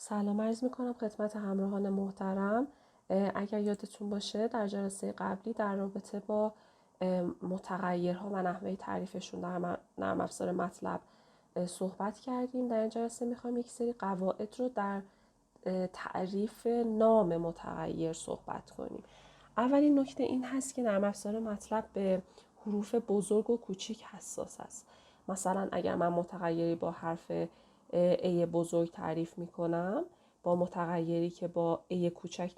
سلام عرض میکنم خدمت همراهان محترم. اگر یادتون باشه در جلسه قبلی در رابطه با متغیرها و نحوه تعریفشون در نرم افزار مطلب صحبت کردیم. در این جلسه میخوایم یک سری قواعد رو در تعریف نام متغیر صحبت کنیم. اولین نکته این هست که نرم افزار مطلب به حروف بزرگ و کوچیک حساس است. مثلا اگر من متغیری با حرف ای بزرگ تعریف میکنم با متغیری که با ای کوچک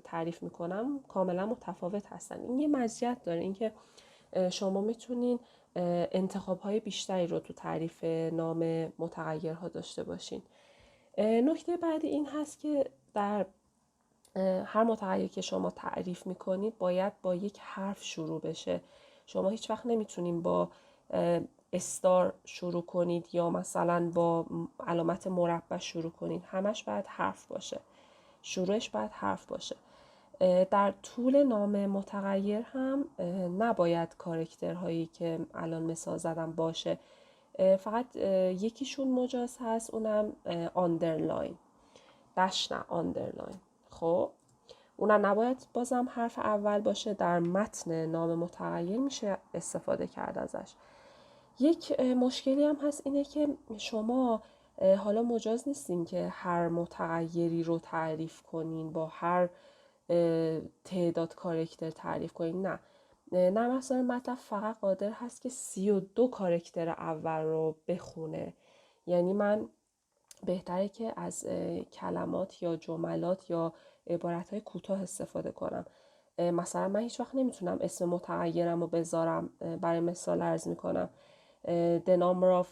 تعریف میکنم کاملا متفاوت هستن. این یه مزیت داره، اینکه شما میتونین انتخاب‌های بیشتری رو تو تعریف نام متغیرها داشته باشین. نکته بعدی این هست که در هر متغیری که شما تعریف میکنید باید با یک حرف شروع بشه. شما هیچ وقت نمیتونین با استار شروع کنید یا مثلا با علامت مربع شروع کنید. همش باید حرف باشه، شروعش باید حرف باشه. در طول نام متغیر هم نباید کاراکترهایی که الان مثال زدم باشه. فقط یکیشون مجاز هست، اونم آندرلاین، دش نه آندرلاین. خب اونم نباید بازم حرف اول باشه. در متن نام متغیر میشه استفاده کرد ازش. یک مشکلی هم هست، اینه که شما حالا مجاز نیستین که هر متغیری رو تعریف کنین با هر تعداد کاراکتر تعریف کنین. نه، نرم افزار مطلب فقط قادر هست که 32 کاراکتر اول رو بخونه. یعنی من بهتره که از کلمات یا جملات یا عبارت‌های کوتاه استفاده کنم. مثلا من هیچ وقت نمیتونم اسم متغیرم رو بذارم. برای مثال عرض میکنم the number of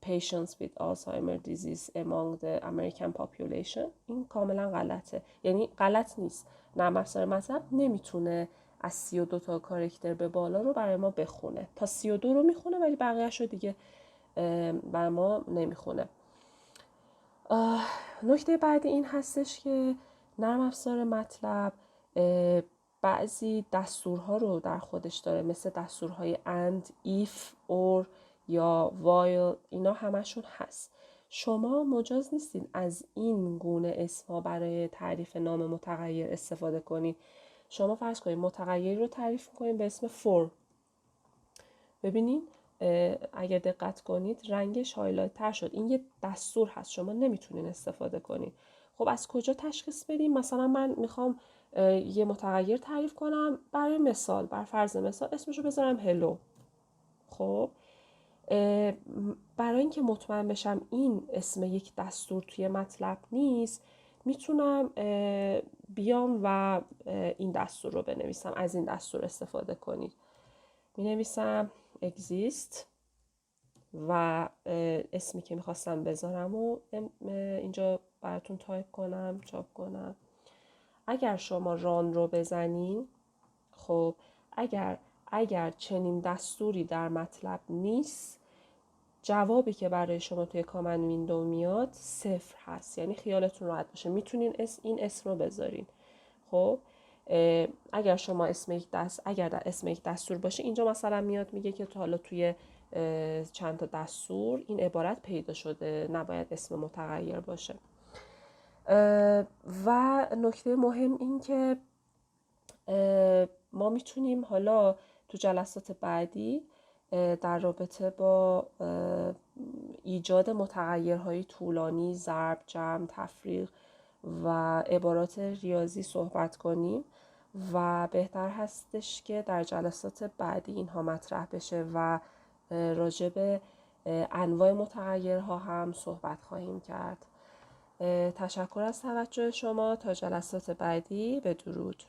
patients with Alzheimer disease among the American population. این کاملا غلطه، یعنی غلط نیست. نرم افزار مطلب نمیتونه از 32 تا کاراکتر به بالا رو برای ما بخونه. تا 32 رو میخونه ولی بقیه‌اش رو دیگه برای ما نمیخونه. نکته بعدی این هستش که نرم افزار مطلب بعضی دستورها رو در خودش داره، مثل دستورهای and, if, or یا while. اینا همشون هست. شما مجاز نیستین از این گونه اسمها برای تعریف نام متغیر استفاده کنین. شما فرض کنین متغیری رو تعریف کنین به اسم for. ببینین اگر دقت کنید رنگش هایلایت تر شد. این یه دستور هست، شما نمیتونین استفاده کنین. خب از کجا تشخیص بدیم؟ مثلا من میخوام یه متغیر تعریف کنم، برای مثال، بر فرض مثال اسمشو بذارم هلو. خب برای اینکه مطمئن بشم این اسم یک دستور توی مطلب نیست، میتونم بیام و این دستور رو بنویسم. از این دستور استفاده کنید. مینویسم exist و اسمی که میخواستم بذارم و اینجا براتون تایپ کنم، چاپ کنم. اگر شما ران رو بزنین، خب اگر چنین دستوری در مطلب نیست، جوابی که برای شما توی کامند ویندو میاد 0 هست. یعنی خیالتون راحت باشه، میتونین این اسم رو بذارین. خب اگر شما اگر در اسم یک دستور باشه، اینجا مثلا میاد میگه که حالا توی چند تا دستور این عبارت پیدا شده، نباید اسم متغیر باشه. و نکته مهم این که ما میتونیم حالا تو جلسات بعدی در رابطه با ایجاد متغیرهای طولانی، ضرب، جمع، تفریق و عبارات ریاضی صحبت کنیم و بهتر هستش که در جلسات بعدی اینها مطرح بشه و راجع به انواع متغیرها هم صحبت خواهیم کرد. تشکر از توجه شما. تا جلسات بعدی، بدرود.